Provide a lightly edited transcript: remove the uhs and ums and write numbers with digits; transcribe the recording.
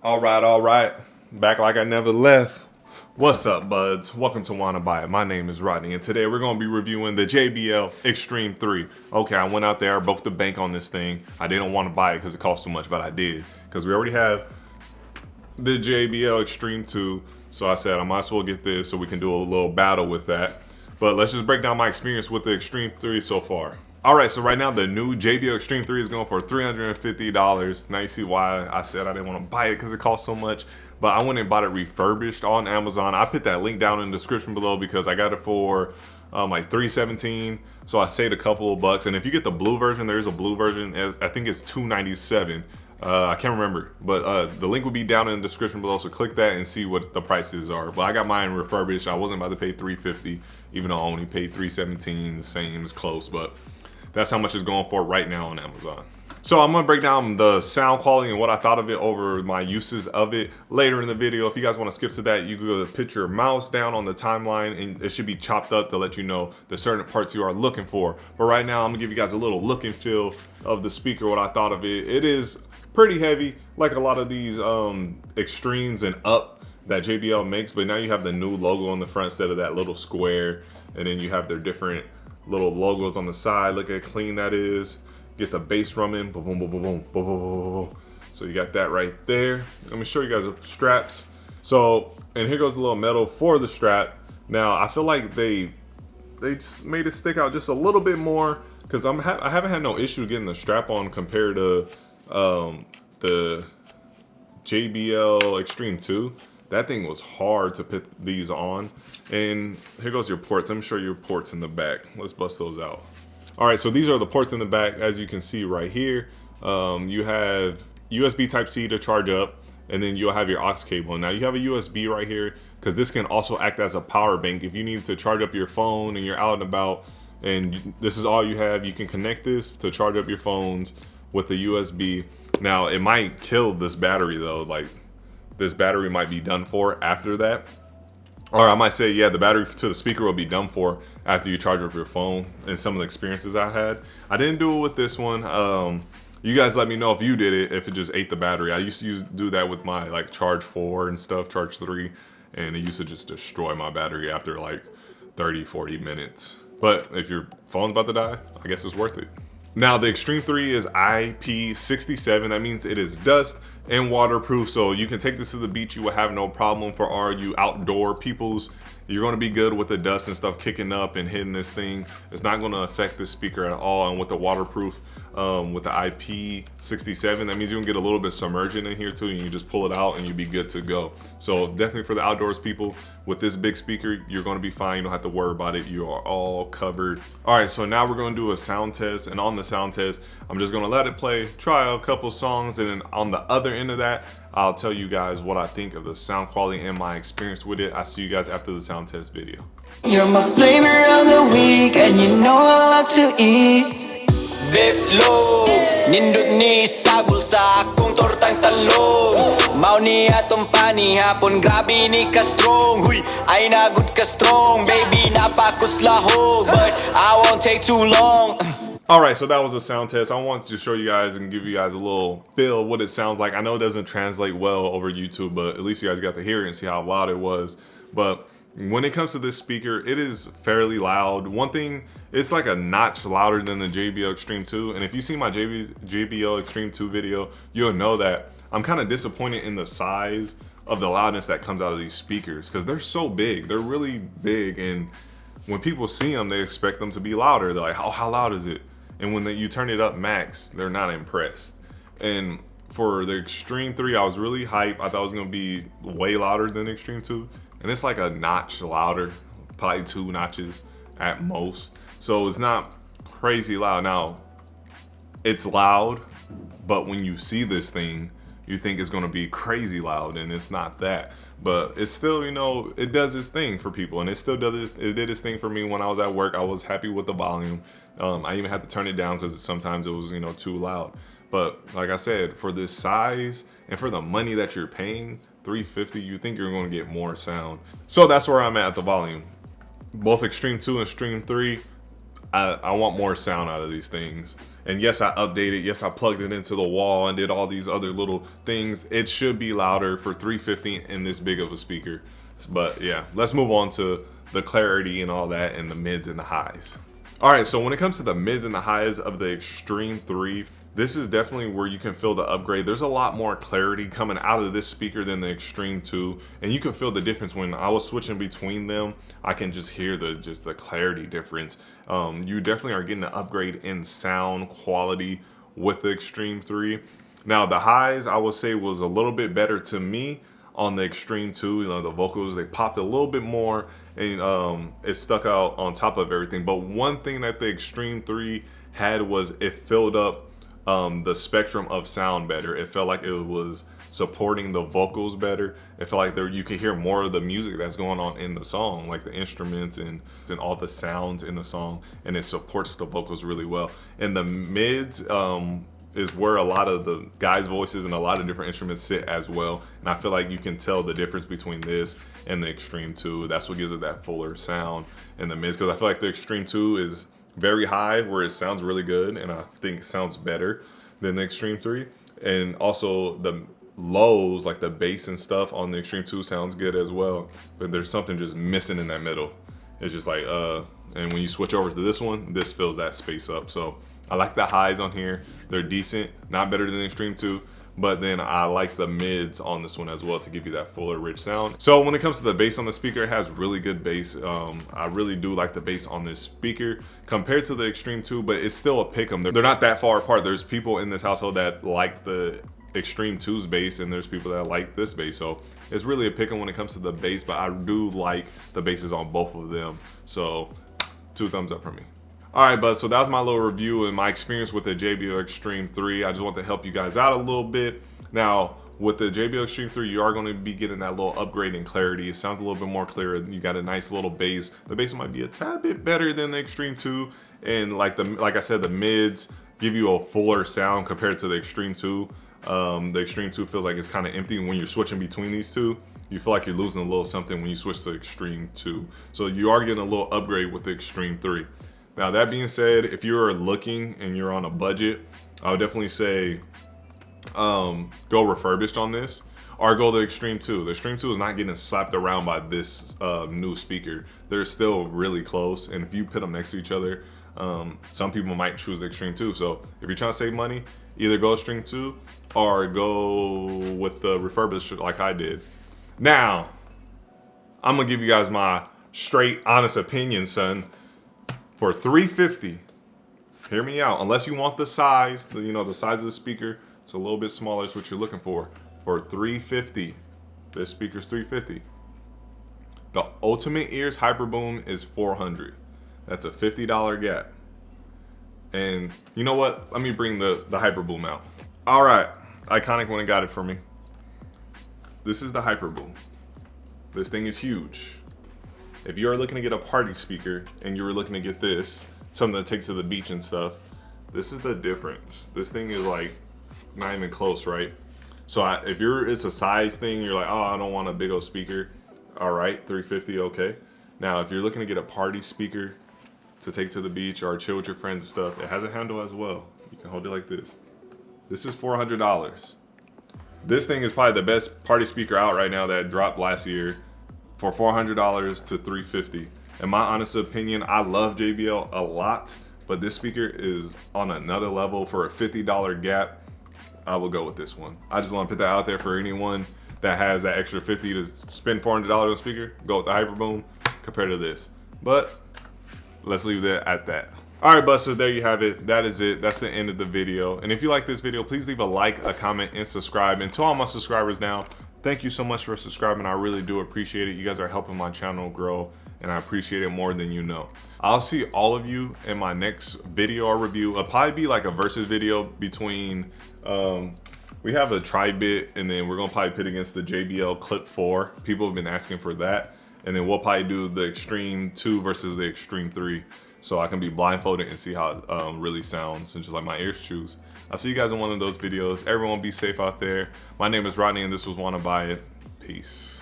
All right. Back like I never left. What's up, buds? Welcome to Wanna Buy It. My name is Rodney, and today we're going to be reviewing the JBL Xtreme 3. Okay, I went out there, broke the bank on this thing. I didn't want to buy it because it cost too much, but I did. Because we already have the JBL Xtreme 2, so I said I might as well get this so we can do a little battle with that. But let's just break down my experience with the Xtreme 3 so far. Alright, so right now the new JBL Xtreme 3 is going for $350. Now you see why I said I didn't want to buy it because it costs so much. But I went and bought it refurbished on Amazon. I put that link down in the description below because I got it for like $317. So I saved a couple of bucks. And if you get the blue version, there is a blue version. I think it's $297. I can't remember, but the link will be down in the description below, so click that and see what the prices are. But I got mine refurbished. I wasn't about to pay $350, even though I only paid $317. Same, is close, but that's how much it's going for right now on Amazon. So I'm gonna break down the sound quality and what I thought of it over my uses of it later in the video. If you guys wanna skip to that, you can go put your mouse down on the timeline and it should be chopped up to let you know the certain parts you are looking for. But right now, I'm gonna give you guys a little look and feel of the speaker, what I thought of it. It is pretty heavy, like a lot of these Extremes and up that JBL makes, but now you have the new logo on the front instead of that little square, and then you have their different little logos on the side. Look at how clean that is. Get the bass running, boom, boom, boom, boom, boom, boom, boom, boom. So you got that right there. Let me show you guys the straps. So, and here goes the little metal for the strap. Now I feel like they just made it stick out just a little bit more because I haven't had no issue getting the strap on compared to the JBL Xtreme 2. That thing was hard to put these on. And here goes your ports. Let me show you your ports in the back. Let's bust those out. All right, so these are the ports in the back, as you can see right here. You have USB Type-C to charge up, and then you'll have your aux cable. Now you have a USB right here, because this can also act as a power bank. If you need to charge up your phone and you're out and about, and this is all you have, you can connect this to charge up your phones with the USB. Now it might kill this battery though, like this battery might be done for after that. Or I might say, yeah, the battery to the speaker will be done for after you charge up your phone. And some of the experiences I had, I didn't do it with this one. You guys let me know if you did it, if it just ate the battery. I used to do that with my like Charge 4 and stuff, Charge 3, and it used to just destroy my battery after like 30-40 minutes. But if your phone's about to die, I guess it's worth it. Now the Xtreme 3 is IP67. That means it is dust and waterproof, so you can take this to the beach. You will have no problem. For all you outdoor peoples, you're going to be good with the dust and stuff kicking up and hitting this thing. It's not going to affect this speaker at all. And with the waterproof, with the IP67, that means you can get a little bit submergent in here too, and you just pull it out and you'll be good to go. So definitely for the outdoors people, with this big speaker, you're going to be fine. You don't have to worry about it. You are all covered. All right, so now we're going to do a sound test, and on the sound test, I'm just going to let it play, try a couple songs, and then on the other end of that, I'll tell you guys what I think of the sound quality and my experience with it. I'll see you guys after the sound test video. You're my flavor of the week, and you know I love to eat. Beplo, nindot ni sagol sa akong tortang talong. Mao ni atong pani hapon, grabe ni ka strong. Huy, ay nagud ka strong, baby napakuslahog, but I won't take too long. All right, so that was a sound test. I wanted to show you guys and give you guys a little feel of what it sounds like. I know it doesn't translate well over YouTube, but at least you guys got to hear it and see how loud it was. But when it comes to this speaker, it is fairly loud. One thing, it's like a notch louder than the JBL Xtreme 2. And if you see my JBL Xtreme 2 video, you'll know that I'm kind of disappointed in the size of the loudness that comes out of these speakers, because they're so big. They're really big, and when people see them, they expect them to be louder. They're like, oh, how loud is it? And when you turn it up max, they're not impressed. And for the Xtreme 3, I was really hyped. I thought it was gonna be way louder than the Xtreme 2. And it's like a notch louder, probably 2 notches at most. So it's not crazy loud. Now, it's loud, but when you see this thing, you think it's gonna be crazy loud, and it's not that. But it's still, you know, it does its thing for people, and it still does. It did its thing for me when I was at work. I was happy with the volume. I even had to turn it down because sometimes it was, you know, too loud. But like I said, for this size and for the money that you're paying, $350, you think you're going to get more sound. So that's where I'm at the volume. Both Xtreme 2 and Xtreme 3, I want more sound out of these things. And yes, I updated. Yes, I plugged it into the wall and did all these other little things. It should be louder for 350 in this big of a speaker. But yeah, let's move on to the clarity and all that, and the mids and the highs. All right, so when it comes to the mids and the highs of the Xtreme 3, this is definitely where you can feel the upgrade. There's a lot more clarity coming out of this speaker than the Xtreme 2, and you can feel the difference. When I was switching between them, I can just hear the clarity difference. You definitely are getting an upgrade in sound quality with the Xtreme 3. Now the highs, I would say, was a little bit better to me on the Xtreme 2. You know, the vocals, they popped a little bit more, and it stuck out on top of everything. But one thing that the Xtreme 3 had was it filled up the spectrum of sound better. It felt like it was supporting the vocals better. It felt like you could hear more of the music that's going on in the song, like the instruments and all the sounds in the song, and it supports the vocals really well. And the mids is where a lot of the guys' voices and a lot of different instruments sit as well. And I feel like you can tell the difference between this and the Xtreme 2. That's what gives it that fuller sound in the mids, because I feel like the Xtreme 2 is very high, where it sounds really good, and I think it sounds better than the Xtreme 3. And also the lows, like the bass and stuff on the Xtreme 2, sounds good as well, but there's something just missing in that middle. It's just like and when you switch over to this one, this fills that space up. So I like the highs on here. They're decent, not better than the Xtreme 2, but then I like the mids on this one as well to give you that fuller, rich sound. So when it comes to the bass on the speaker, it has really good bass. I really do like the bass on this speaker compared to the Xtreme 2, but it's still a pick 'em. They're not that far apart. There's people in this household that like the Xtreme 2's bass, and there's people that like this bass. So it's really a pick 'em when it comes to the bass, but I do like the basses on both of them. So 2 thumbs up for me. All right, bud, so that was my little review and my experience with the JBL Xtreme 3. I just want to help you guys out a little bit. Now, with the JBL Xtreme 3, you are going to be getting that little upgrade in clarity. It sounds a little bit more clear. You got a nice little bass. The bass might be a tad bit better than the Xtreme 2. And like I said, the mids give you a fuller sound compared to the Xtreme 2. The Xtreme 2 feels like it's kind of empty when you're switching between these two. You feel like you're losing a little something when you switch to Xtreme 2. So you are getting a little upgrade with the Xtreme 3. Now, that being said, if you're looking and you're on a budget, I would definitely say go refurbished on this, or go the Xtreme 2. The Xtreme 2 is not getting slapped around by this new speaker. They're still really close, and if you put them next to each other, some people might choose the Xtreme 2. So if you're trying to save money, either go Xtreme 2 or go with the refurbished like I did. Now, I'm gonna give you guys my straight, honest opinion, son. For $350, hear me out. Unless you want the size, the size of the speaker, it's a little bit smaller. Is what you're looking for. For $350, this speaker's $350. The Ultimate Ears Hyperboom is $400. That's a $50 gap. And you know what? Let me bring the Hyperboom out. All right, Iconic went and got it for me. This is the Hyperboom. This thing is huge. If you're looking to get a party speaker and you were looking to get this, something to take to the beach and stuff, this is the difference. This thing is like not even close, right? So if it's a size thing, you're like, oh, I don't want a big old speaker. All right, $350, okay. Now, if you're looking to get a party speaker to take to the beach or chill with your friends and stuff, it has a handle as well. You can hold it like this. This is $400. This thing is probably the best party speaker out right now that dropped last year. For $400 to $350. In my honest opinion, I love JBL a lot, but this speaker is on another level. For a $50 gap, I will go with this one. I just want to put that out there for anyone that has that extra $50 to spend $400 on a speaker. Go with the Hyperboom compared to this. But let's leave that at that. All right, busters, there you have it. That is it. That's the end of the video. And if you like this video, please leave a like, a comment, and subscribe. And to all my subscribers now, thank you so much for subscribing. I really do appreciate it. You guys are helping my channel grow, and I appreciate it more than you know. I'll see all of you in my next video or review. It'll probably be like a versus video between, we have a tri-bit, and then we're gonna probably pit against the JBL Clip 4. People have been asking for that. And then we'll probably do the Xtreme 2 versus the Xtreme 3. So I can be blindfolded and see how it really sounds and just let my ears choose. I'll see you guys in one of those videos. Everyone be safe out there. My name is Rodney and this was Wanna Buy It. Peace.